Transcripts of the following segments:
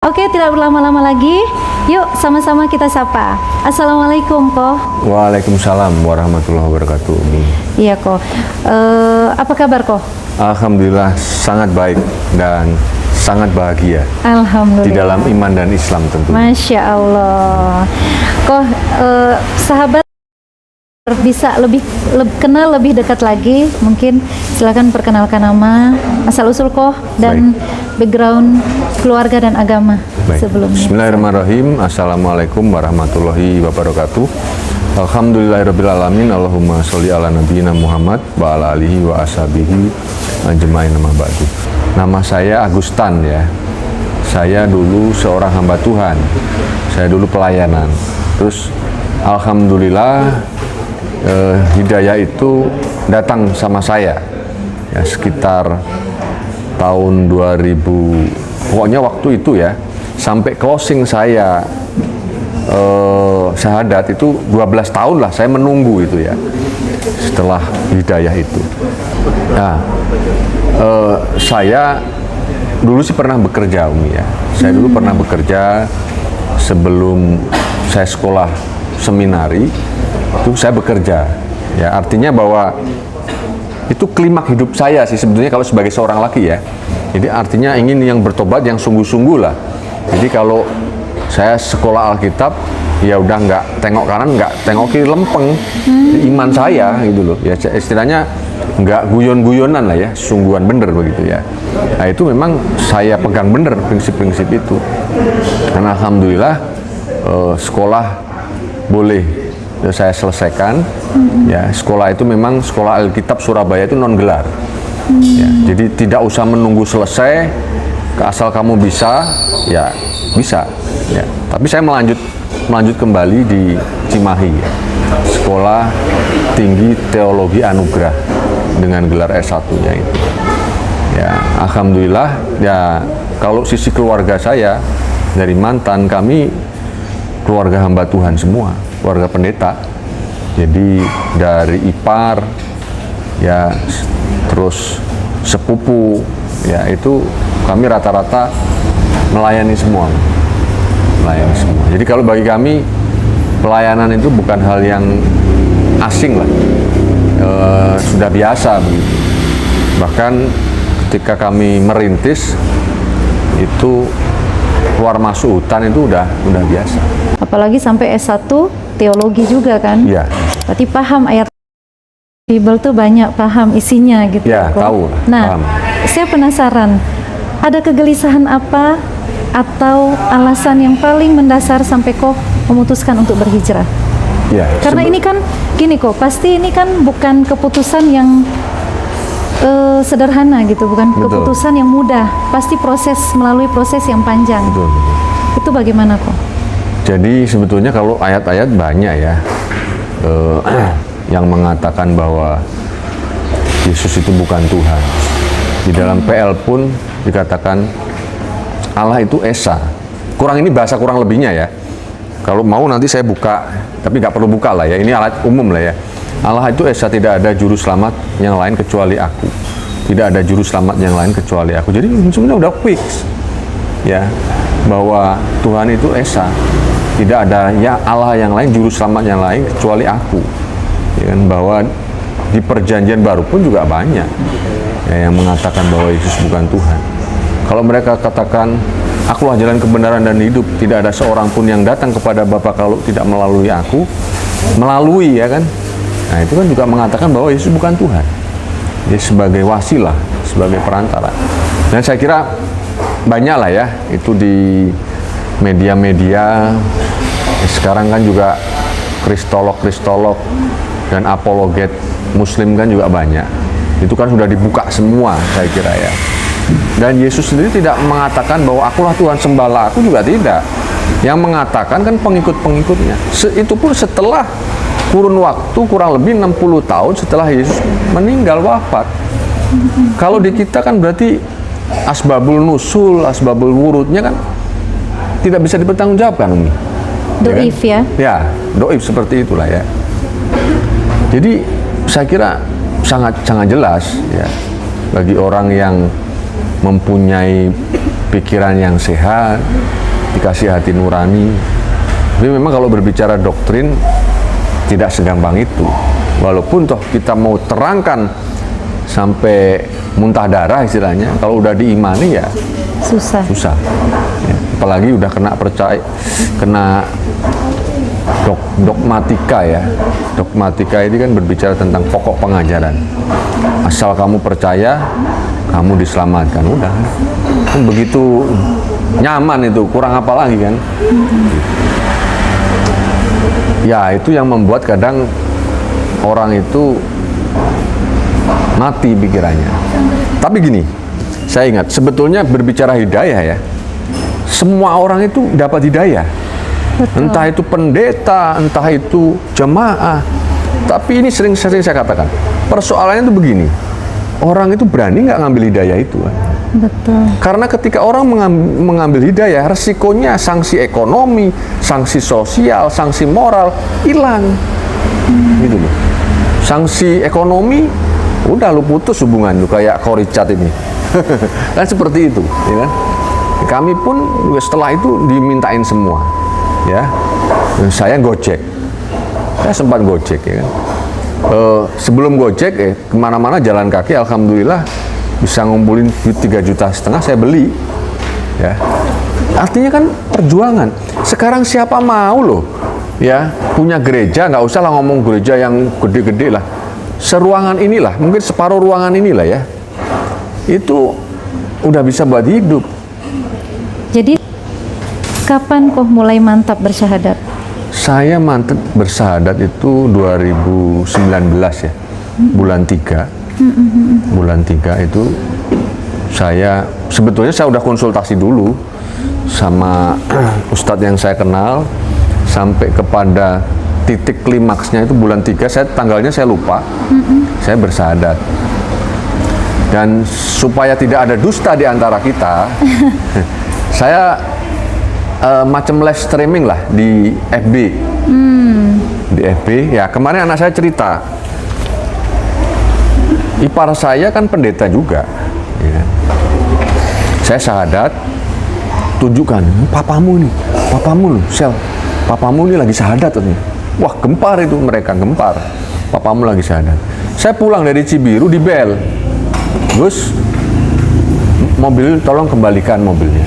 Oke, tidak berlama-lama lagi. Yuk, sama-sama kita sapa. Assalamualaikum, Ko. Waalaikumsalam warahmatullahi wabarakatuh, Umi. Iya, Ko. Apa kabar, Ko? Alhamdulillah sangat baik dan sangat bahagia Alhamdulillah. di dalam iman dan Islam tentu. Masya Allah. Ko, sahabat bisa lebih kenal lebih dekat lagi, mungkin silakan perkenalkan nama, asal-usul Ko, dan background keluarga dan agama sebelumnya. Bismillahirrahmanirrahim. Assalamualaikum warahmatullahi wabarakatuh. Alhamdulillahirrabbilalamin. Allahumma sholli ala nabiyina Muhammad wa ala alihi wa ashabihi ajmain amma ba'du. Nama saya Agustan ya. Saya dulu seorang hamba Tuhan. Saya dulu pelayanan. Terus alhamdulillah hidayah itu datang sama saya ya, sekitar tahun 2000, pokoknya waktu itu ya, sampai closing saya syahadat itu 12 tahun lah saya menunggu itu ya, setelah hidayah itu. Nah, saya dulu sih pernah bekerja, Umi ya. Saya dulu pernah bekerja sebelum saya sekolah seminari. Itu saya bekerja ya, artinya bahwa itu klimaks hidup saya sih sebetulnya kalau sebagai seorang laki ya. Jadi artinya ingin yang bertobat yang sungguh-sungguh lah. Jadi kalau saya sekolah Alkitab ya udah nggak tengok kanan nggak tengok kiri, lempeng iman saya gitu loh ya, istilahnya nggak guyon-guyonan lah ya, sungguhan bener begitu ya. Nah itu memang saya pegang bener prinsip-prinsip itu. Dan alhamdulillah sekolah boleh saya selesaikan ya. Sekolah itu memang sekolah Alkitab Surabaya itu non gelar ya, jadi tidak usah menunggu selesai, asal kamu bisa ya bisa ya. Tapi saya melanjut kembali di Cimahi ya. Sekolah Tinggi Teologi Anugerah dengan gelar S1-nya itu ya. Alhamdulillah ya, kalau sisi keluarga saya dari mantan, kami keluarga hamba Tuhan semua, keluarga pendeta. Jadi dari ipar ya, terus sepupu ya, itu kami rata-rata melayani semua. Jadi kalau bagi kami pelayanan itu bukan hal yang asing lah, sudah biasa begitu. Bahkan ketika kami merintis itu keluar masuk hutan itu udah biasa. Apalagi sampai S1 teologi juga kan? Iya. Berarti paham ayat Bible tuh banyak, paham isinya gitu. Ya, tahu. Nah, paham. Saya penasaran, ada kegelisahan apa atau alasan yang paling mendasar sampai kok memutuskan untuk berhijrah? Ya, karena ini kan gini kok, pasti ini kan bukan keputusan yang sederhana gitu, bukan betul. Keputusan yang mudah, pasti melalui proses yang panjang. Betul. Itu bagaimana kok? Jadi sebetulnya kalau ayat-ayat banyak ya yang mengatakan bahwa Yesus itu bukan Tuhan. Di dalam PL pun dikatakan Allah itu Esa. Ini bahasa kurang lebihnya ya. Kalau mau nanti saya buka, tapi nggak perlu buka lah ya. Ini alat umum lah ya. Allah itu Esa, tidak ada juru selamat yang lain kecuali aku. Tidak ada juru selamat yang lain kecuali aku. Jadi sebenarnya udah fix ya, bahwa Tuhan itu Esa. Tidak ada ya Allah yang lain, juru selamat yang lain kecuali aku. Ya kan, bahwa di perjanjian baru pun juga banyak ya, yang mengatakan bahwa Yesus bukan Tuhan. Kalau mereka katakan akulah jalan kebenaran dan hidup, tidak ada seorang pun yang datang kepada Bapa kalau tidak melalui aku. Melalui ya kan. Nah itu kan juga mengatakan bahwa Yesus bukan Tuhan. Dia sebagai wasilah, sebagai perantara. Dan saya kira banyak lah ya itu di media-media. Sekarang kan juga kristolog dan apologet Muslim kan juga banyak. Itu kan sudah dibuka semua saya kira ya. Dan Yesus sendiri tidak mengatakan bahwa akulah Tuhan sembahlah aku, juga tidak. Yang mengatakan kan pengikut-pengikutnya. Itu pun setelah kurun waktu kurang lebih 60 tahun setelah Yesus meninggal wafat. Kalau di kita kan berarti asbabul nusul, asbabul wurudnya kan tidak bisa dipertanggungjawabkan, Umi. Doif ya? Ya, doif seperti itulah ya. Jadi saya kira sangat jelas ya, bagi orang yang mempunyai pikiran yang sehat, dikasih hati nurani. Tapi memang kalau berbicara doktrin tidak segampang itu. Walaupun toh kita mau terangkan sampai muntah darah istilahnya, kalau udah diimani ya Susah. susah. Ya, apalagi udah kena dogmatika ya. Dogmatika ini kan berbicara tentang pokok pengajaran. Asal kamu percaya, kamu diselamatkan. Udah kan begitu nyaman itu, kurang apa lagi kan. Ya itu yang membuat kadang orang itu mati pikirannya. Tapi gini, saya ingat sebetulnya berbicara hidayah ya, semua orang itu dapat hidayah. Betul. Entah itu pendeta, entah itu jemaah. Tapi ini sering saya katakan, persoalannya itu begini, orang itu berani nggak ngambil hidayah itu kan? Betul. Karena ketika orang mengambil hidayah, resikonya sanksi ekonomi, sanksi sosial, sanksi moral hilang, gitu loh. Sanksi ekonomi, udah lu putus hubungan lu kayak Richard ini, kan seperti itu, ya kan? Kami pun setelah itu dimintain semua, ya. Dan saya Gojek, saya sempat Gojek, ya kan. Sebelum Gojek, kemana-mana jalan kaki, alhamdulillah bisa ngumpulin duit 3,5 juta, saya beli, ya. Artinya kan perjuangan. Sekarang siapa mau loh, ya, punya gereja, nggak usah lah ngomong gereja yang gede-gede lah. Seruangan inilah, mungkin separuh ruangan inilah ya, itu udah bisa buat hidup. Jadi kapan kok mulai mantap bersyahadat? Saya mantap bersyahadat itu 2019 ya, bulan 3. Bulan 3 itu sebetulnya saya udah konsultasi dulu sama ustadz yang saya kenal, sampai kepada titik klimaksnya itu bulan 3, tanggalnya saya lupa, saya bersyahadat. Dan supaya tidak ada dusta di antara kita, saya macam live streaming lah di FB. Di FB, ya kemarin anak saya cerita, ipar saya kan pendeta juga, ya. Saya syahadat, tunjukkan, papamu nih, papamu loh, Sel, papamu ini lagi syahadat nih. Wah, gempar itu mereka, gempar. Papamu lagi syahadat. Saya pulang dari Cibiru di bel. Gus, mobil tolong kembalikan mobilnya.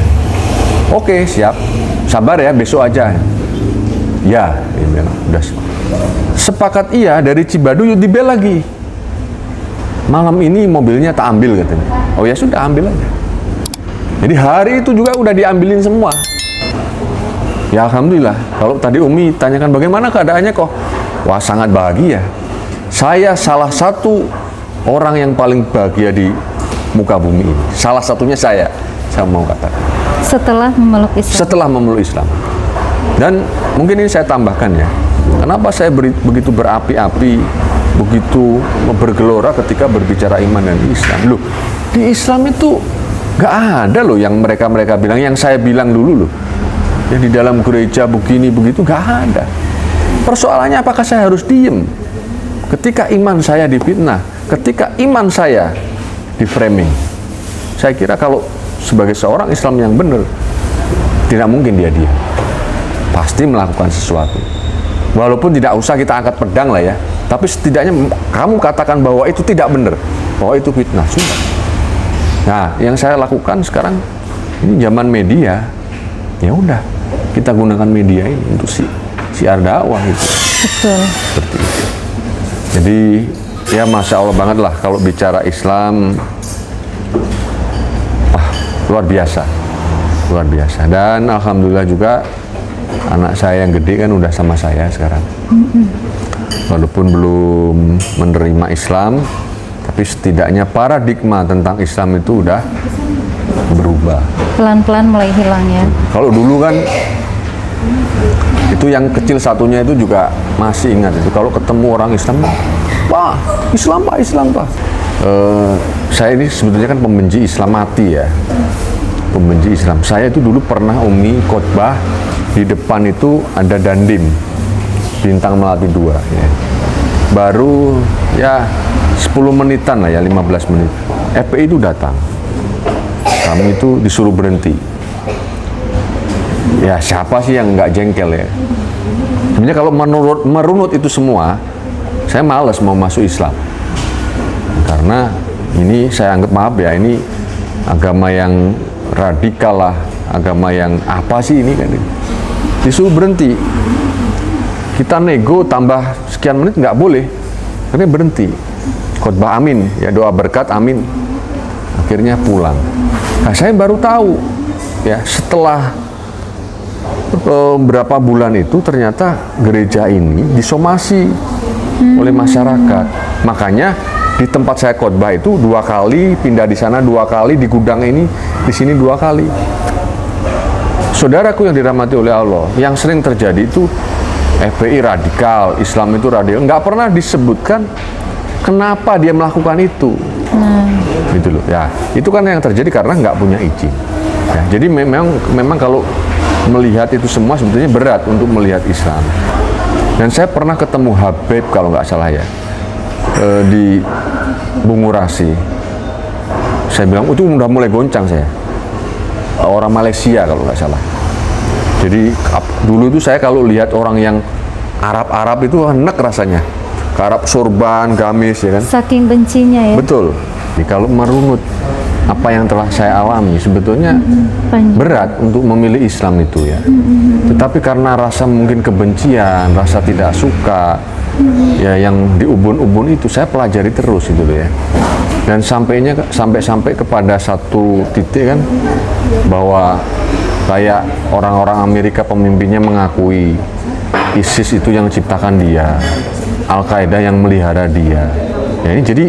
Oke, siap. Sabar ya, besok aja. Ya, ini udah. Sepakat iya, dari Cibaduyut di bel lagi. Malam ini mobilnya tak ambil katanya. Oh ya sudah, ambil aja. Jadi hari itu juga udah diambilin semua. Ya alhamdulillah. Kalau tadi Umi tanyakan bagaimana keadaannya kok, wah sangat bahagia. Saya salah satu orang yang paling bahagia di muka bumi ini. Salah satunya saya mau katakan. Setelah memeluk Islam. Setelah memeluk Islam. Dan mungkin ini saya tambahkan ya. Kenapa saya begitu berapi-api, begitu bergelora ketika berbicara iman dan Islam? Loh, di Islam itu nggak ada loh yang mereka bilang, yang saya bilang dulu loh. Yang di dalam gereja begini begitu nggak ada. Persoalannya apakah saya harus diem ketika iman saya difitnah, ketika iman saya di framing? Saya kira kalau sebagai seorang Islam yang benar, tidak mungkin dia diam, pasti melakukan sesuatu. Walaupun tidak usah kita angkat pedang lah ya, tapi setidaknya kamu katakan bahwa itu tidak benar, bahwa itu fitnah, sudah. Nah, yang saya lakukan sekarang ini zaman media, ya udah kita gunakan media ini untuk siar dakwah itu. Betul. Seperti itu. Jadi ya masya Allah banget lah kalau bicara Islam, luar biasa, luar biasa. Dan alhamdulillah juga anak saya yang gede kan udah sama saya sekarang. Walaupun belum menerima Islam, tapi setidaknya paradigma tentang Islam itu udah berubah. Pelan-pelan mulai hilang ya. Kalau dulu kan itu yang kecil satunya itu juga masih ingat itu, kalau ketemu orang Islam, Pak, Islam Pak, Islam Pak. Saya ini sebetulnya kan pembenci Islam mati ya, pembenci Islam. Saya itu dulu pernah Umi khotbah di depan itu ada Dandim Bintang Melati 2 ya. Baru ya 10 menitan lah ya, 15 menit FPI itu datang. Kami itu disuruh berhenti. Ya siapa sih yang nggak jengkel ya? Sebenarnya kalau merunut itu semua, saya males mau masuk Islam. Karena ini saya anggap, maaf ya, ini agama yang radikal lah, agama yang apa sih ini kan? Disuruh berhenti. Kita nego tambah sekian menit nggak boleh, tapi berhenti. Khotbah amin, ya doa berkat amin. Akhirnya pulang. Nah, saya baru tahu ya setelah berapa bulan itu ternyata gereja ini disomasi oleh masyarakat. Makanya di tempat saya khotbah itu 2 kali, pindah di sana 2 kali, di gudang ini, di sini 2 kali. Saudaraku yang dirahmati oleh Allah, yang sering terjadi itu FPI radikal, Islam itu radikal, nggak pernah disebutkan kenapa dia melakukan itu. Gitu loh. Ya, itu kan yang terjadi karena nggak punya izin. Ya, jadi memang kalau melihat itu semua sebetulnya berat untuk melihat Islam. Dan saya pernah ketemu Habib kalau nggak salah ya, di Bungurasi. Saya bilang itu udah mulai goncang saya. Orang Malaysia kalau nggak salah. Jadi dulu itu saya kalau lihat orang yang Arab itu enek rasanya. Arab sorban, gamis ya kan. Saking bencinya ya. Betul. Jadi kalau merunut apa yang telah saya alami sebetulnya berat untuk memilih Islam itu ya. Tetapi karena rasa mungkin kebencian, rasa tidak suka, ya yang di ubun-ubun itu saya pelajari terus itu ya. Dan sampai kepada satu titik kan bahwa kayak orang-orang Amerika pemimpinnya mengakui ISIS itu yang ciptakan dia, Al-Qaeda yang melihara dia. Ya ini jadi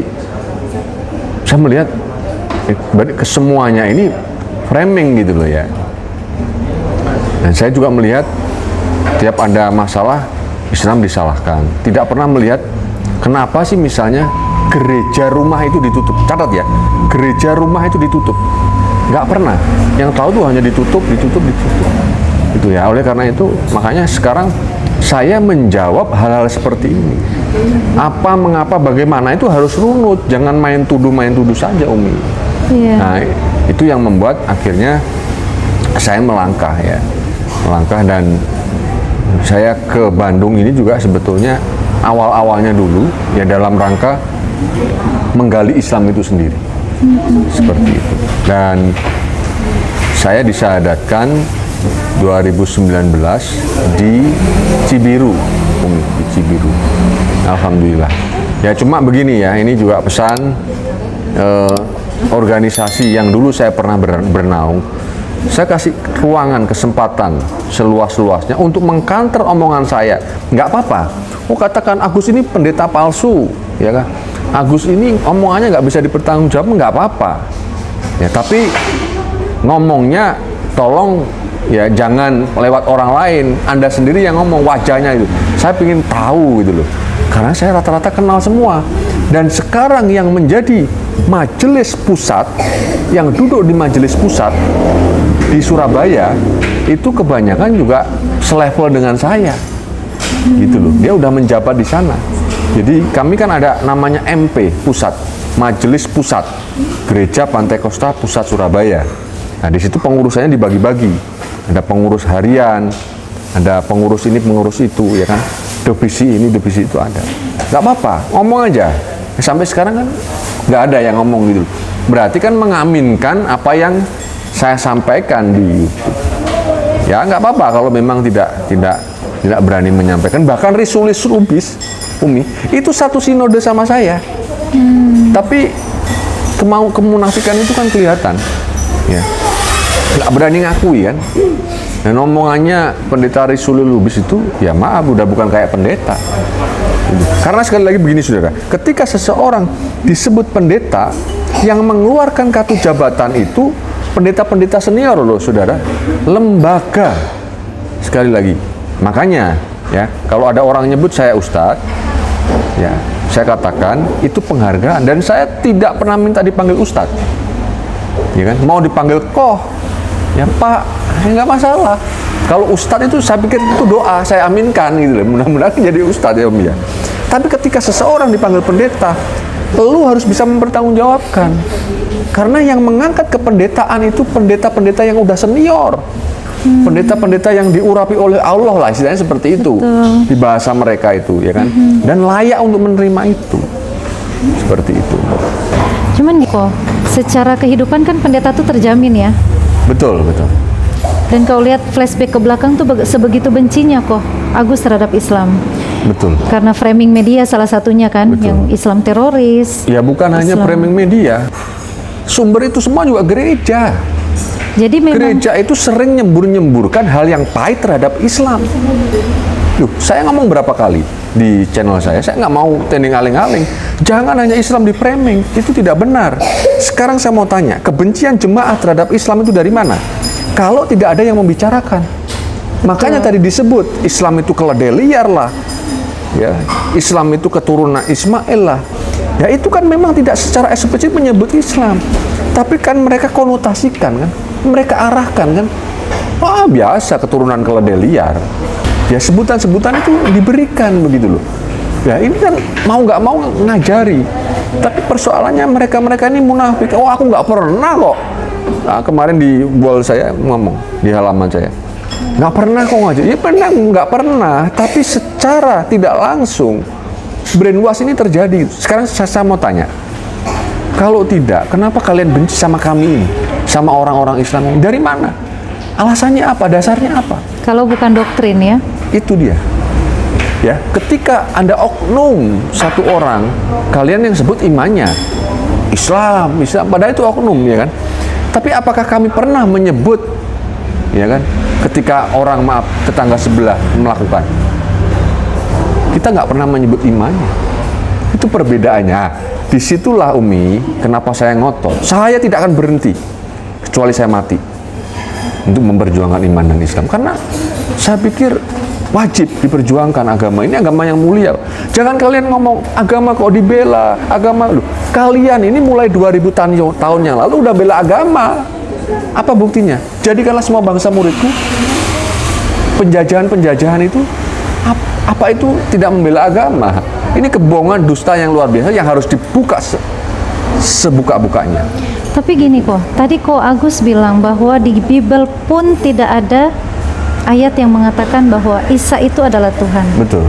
saya melihat kesemuanya ini framing gitu loh ya. Dan saya juga melihat tiap ada masalah Islam disalahkan. Tidak pernah melihat kenapa sih misalnya gereja rumah itu ditutup. Catat ya, gereja rumah itu ditutup. Nggak pernah. Yang tahu tuh hanya ditutup. Itu ya. Oleh karena itu, makanya sekarang saya menjawab hal-hal seperti ini. Apa, mengapa, bagaimana itu harus runut. Jangan main tuduh saja, Umi. Iya. Nah, itu yang membuat akhirnya saya melangkah dan saya ke Bandung ini juga sebetulnya awal-awalnya dulu ya dalam rangka menggali Islam itu sendiri. Seperti itu. Dan saya disyahadatkan 2019 di Cibiru, di Cibiru. Alhamdulillah. Ya cuma begini ya, ini juga pesan organisasi yang dulu saya pernah bernaung. Saya kasih ruangan, kesempatan seluas-luasnya untuk mengkanter omongan saya. Nggak apa-apa. Oh katakan Agus ini pendeta palsu, ya kan? Agus ini omongannya nggak bisa dipertanggungjawabkan, nggak apa-apa. Ya tapi ngomongnya tolong ya jangan lewat orang lain. Anda sendiri yang ngomong wajahnya itu. Saya ingin tahu gitu loh. Karena saya rata-rata kenal semua. Dan sekarang yang menjadi majelis pusat, yang duduk di majelis pusat di Surabaya itu kebanyakan juga selevel dengan saya, gitu loh. Dia udah menjabat di sana. Jadi kami kan ada namanya MP pusat, Majelis Pusat Gereja Pantai Kosta Pusat Surabaya. Nah di situ pengurusannya dibagi-bagi. Ada pengurus harian, ada pengurus ini, pengurus itu, ya kan. Divisi ini, divisi itu ada. Gak apa-apa, ngomong aja. Sampai sekarang kan nggak ada yang ngomong gitu. Berarti kan mengaminkan apa yang saya sampaikan di YouTube. Ya nggak apa-apa kalau memang tidak berani menyampaikan. Bahkan Risulis Lubis, Umi, itu satu sinode sama saya. Tapi kemunafikan itu kan kelihatan. Ya, nggak berani ngakui kan. Dan omongannya pendeta Risulis Lubis itu, ya maaf, udah bukan kayak pendeta. Karena sekali lagi begini saudara, ketika seseorang disebut pendeta, yang mengeluarkan kartu jabatan itu pendeta-pendeta senior loh saudara, lembaga. Sekali lagi, makanya ya kalau ada orang nyebut saya ustadz, ya saya katakan itu penghargaan dan saya tidak pernah minta dipanggil ustadz, ya kan? Mau dipanggil koh, ya pak, nggak masalah. Kalau ustadz itu saya pikir itu doa, saya aminkan gitu loh. Mudah-mudahan jadi ustadz ya Om ya. Tapi ketika seseorang dipanggil pendeta, lu harus bisa mempertanggungjawabkan. Karena yang mengangkat kependetaan itu pendeta-pendeta yang udah senior. Pendeta-pendeta yang diurapi oleh Allah lah, istilahnya seperti itu. Betul. Di bahasa mereka itu, ya kan? Dan layak untuk menerima itu. Seperti itu. Cuman kok secara kehidupan kan pendeta tuh terjamin ya. Betul, betul. Dan kau lihat flashback ke belakang tuh sebegitu bencinya kok Agus terhadap Islam. Betul. Karena framing media salah satunya kan, Betul. yang Islam teroris. Ya bukan hanya Islam. framing media. Sumber itu semua juga gereja. Jadi memang Gereja itu sering nyembur-nyemburkan hal yang pahit terhadap Islam. Loh, saya ngomong berapa kali di channel saya nggak mau tending aling-aling. Jangan hanya Islam di framing, itu tidak benar. Sekarang saya mau tanya, kebencian jemaah terhadap Islam itu dari mana? Kalau tidak ada yang membicarakan. Makanya tadi disebut, Islam itu keledai liar lah. Ya, Islam itu keturunan Ismail lah. Ya itu kan memang tidak secara eksplisit menyebut Islam. Tapi kan mereka konotasikan kan, mereka arahkan kan. Wah biasa keturunan keledai liar. Ya sebutan-sebutan itu diberikan begitu loh. Ya ini kan mau nggak mau ngajari. Tapi persoalannya mereka-mereka ini munafik. Oh aku nggak pernah kok. Nah, kemarin di wall saya ngomong di halaman saya. Nggak pernah kok ngajar. Ya pernah, nggak pernah. Tapi secara tidak langsung brainwash ini terjadi. Sekarang saya mau tanya. Kalau tidak, kenapa kalian benci sama kami ini? Sama orang-orang Islam ini? Dari mana? Alasannya apa? Dasarnya apa? kalau bukan doktrin ya. Itu dia. Ya, ketika Anda oknum satu orang, kalian yang sebut imannya Islam, padahal itu oknum, ya kan? Tapi apakah kami pernah menyebut, ya kan? Ketika orang tetangga sebelah melakukan, kita nggak pernah menyebut imannya. Itu perbedaannya. Disitulah Umi, kenapa saya ngotot. Saya tidak akan berhenti kecuali saya mati untuk memperjuangkan iman dan Islam. Karena saya pikir wajib diperjuangkan agama ini, agama yang mulia. Jangan kalian ngomong agama kok dibela, agama loh. Kalian ini mulai 2000 tahun yang lalu udah bela agama. Apa buktinya? Jadikanlah semua bangsa muridku. Penjajahan-penjajahan itu apa itu tidak membela agama? Ini kebohongan dusta yang luar biasa yang harus dibuka sebuka-bukanya. Tapi gini kok, tadi kok Agus bilang bahwa di Bible pun tidak ada ayat yang mengatakan bahwa Isa itu adalah Tuhan. Betul.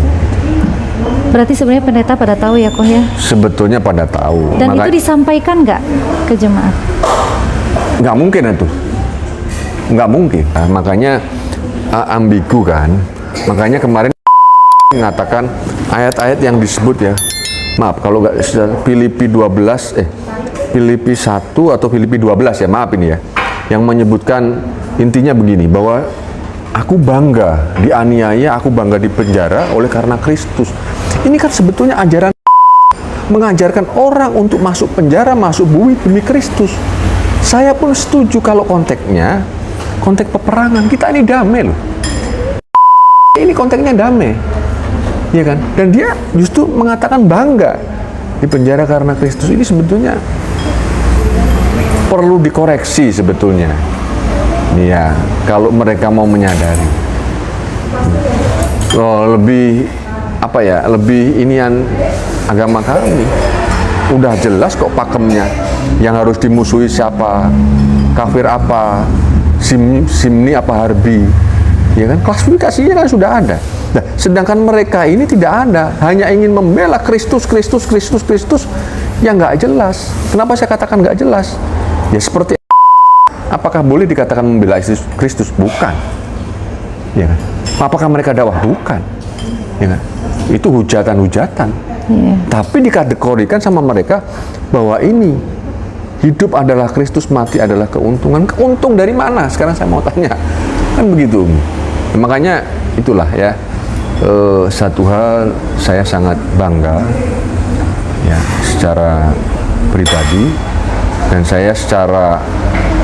Berarti sebenarnya pendeta pada tahu ya kok ya? Sebetulnya pada tahu. Dan itu disampaikan nggak ke jemaat? Nggak mungkin itu. Nggak mungkin. Nah, makanya ambigu kan. Makanya kemarin mengatakan ayat-ayat yang disebut ya. Maaf kalau nggak Filipi 12 Filipi 1 atau Filipi 12 ya, maaf ini ya. Yang menyebutkan intinya begini, bahwa aku bangga dianiaya, aku bangga dipenjara oleh karena Kristus. Ini kan sebetulnya ajaran mengajarkan orang untuk masuk penjara, masuk bui demi Kristus. Saya pun setuju kalau konteksnya konteks peperangan. Kita ini damai loh. Ini konteksnya damai. Ya kan? Dan dia justru mengatakan bangga di penjara karena Kristus. Ini sebetulnya perlu dikoreksi sebetulnya. Ya, kalau mereka mau menyadari. Oh, lebih apa ya? Lebih inian agama kami. Udah jelas kok pakemnya. Yang harus dimusuhi siapa? Kafir apa? Simni apa harbi? Ya kan? Klasifikasinya kan sudah ada. Nah, sedangkan mereka ini tidak ada, hanya ingin membela Kristus yang nggak jelas. Kenapa saya katakan nggak jelas? Ya seperti apakah boleh dikatakan membela Kristus? Bukan. Ya kan? Apakah mereka dakwah? Bukan. Ya kan? Itu hujatan-hujatan. Yeah. Tapi dikategorikan sama mereka bahwa ini hidup adalah Kristus, mati adalah keuntungan. Keuntung dari mana? Sekarang saya mau tanya. Kan begitu. Makanya itulah ya. Satu hal saya sangat bangga ya secara pribadi, dan saya secara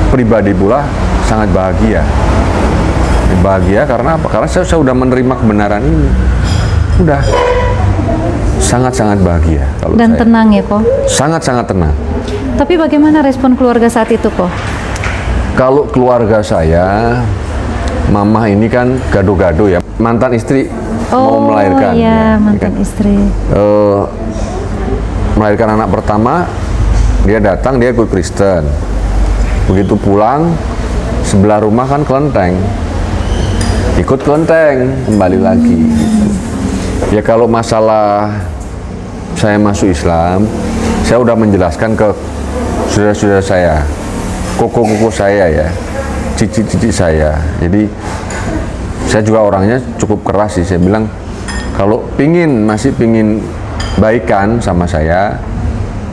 pribadi pula sangat bahagia karena apa? Karena saya sudah menerima kebenaran ini, udah sangat-sangat bahagia kalau Dan saya. tenang ya kok. Sangat-sangat tenang. Tapi bagaimana respon keluarga saat itu kok? Kalau keluarga saya, mama ini kan gado-gado ya, mantan istri mau melahirkan. Iya, ya, mantan kan? istri. Melahirkan anak pertama, Dia datang, dia ikut Kristen. Begitu pulang, sebelah rumah kan kelenteng. Ikut kelenteng, kembali lagi. Gitu. Ya kalau masalah saya masuk Islam, saya udah menjelaskan ke saudara-saudara saya, koko-koko saya ya, cici-cici saya. Jadi saya juga orangnya cukup keras sih. Saya bilang kalau masih pingin baikan sama saya,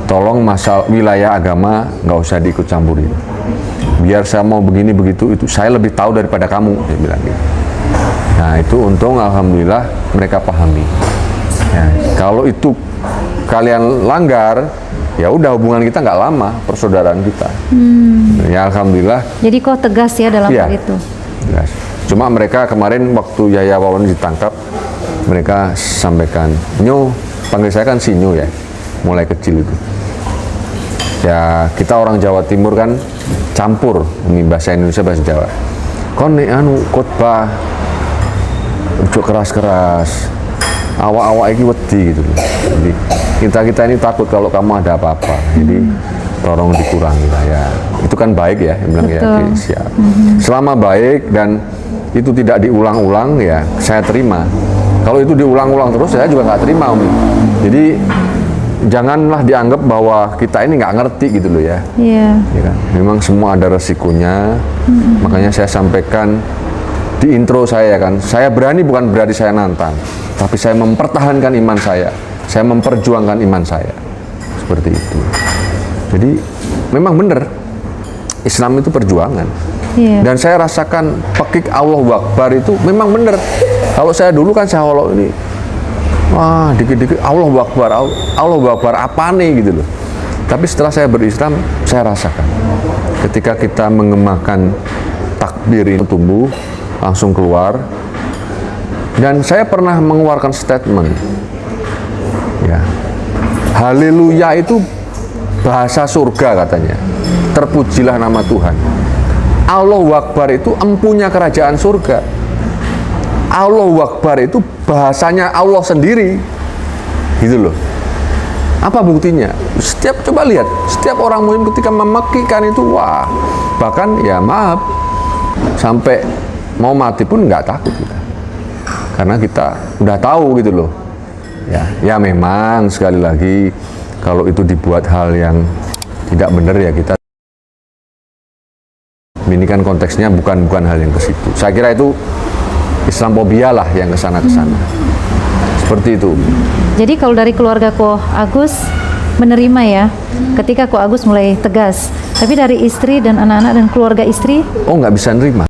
tolong masalah wilayah agama nggak usah diikut campurin. Biar saya mau begini begitu itu saya lebih tahu daripada kamu, saya bilang gitu. Nah itu untung alhamdulillah mereka pahami. Ya, kalau itu kalian langgar, ya udah hubungan kita nggak lama, persaudaraan kita. Ya alhamdulillah. Jadi kok tegas ya dalam Iya, hal itu. tegas. Cuma mereka kemarin waktu Yaya Wawan ditangkap, mereka sampaikan, Nyo, panggil saya kan si Nyo ya, mulai kecil itu. Ya kita orang Jawa Timur kan campur ini bahasa Indonesia bahasa Jawa. Kon nek anu khotbah ujuk keras-keras, awak-awak iki wedi gitu loh. Jadi kita ini takut kalau kamu ada apa-apa. Jadi tolong dikurangi lah ya. Itu kan baik ya, bilang ya. Oke, siap. Selama baik dan itu tidak diulang-ulang ya saya terima. Kalau itu diulang-ulang terus saya juga nggak terima, Umi. Jadi janganlah dianggap bahwa kita ini nggak ngerti gitu loh ya. Iya. Ya kan? Memang semua ada resikonya. Makanya saya sampaikan di intro saya kan, saya berani bukan berarti saya nantang, tapi saya mempertahankan iman saya memperjuangkan iman saya. Seperti itu. Jadi memang benar Islam itu perjuangan. Iya. Dan saya rasakan pekik Allahu Akbar itu memang benar. Kalau saya dulu kan saya holok ini, wah dikit-dikit Allahu Akbar apa nih gitu loh. Tapi setelah saya berislam, saya rasakan ketika kita mengemakan takbir itu tumbuh, langsung keluar. Dan saya pernah mengeluarkan statement, ya, haleluya itu bahasa surga katanya. Terpujilah nama Tuhan. Allahu Akbar itu empunya kerajaan surga. Allahu Akbar itu bahasanya Allah sendiri, gitu loh. Apa buktinya? Coba lihat, setiap orang muslim ketika memekikan itu, wah, bahkan ya maaf, sampai mau mati pun nggak takut kita, karena kita udah tahu gitu loh. Ya memang sekali lagi kalau itu dibuat hal yang tidak benar ya kita. Ini kan konteksnya bukan hal yang ke situ. Saya kira itu Islamophobia lah yang kesana. Seperti itu. Jadi kalau dari keluarga Ko Agus menerima ya, ketika Ko Agus mulai tegas. Tapi dari istri dan anak-anak dan keluarga istri, Oh nggak bisa nerima.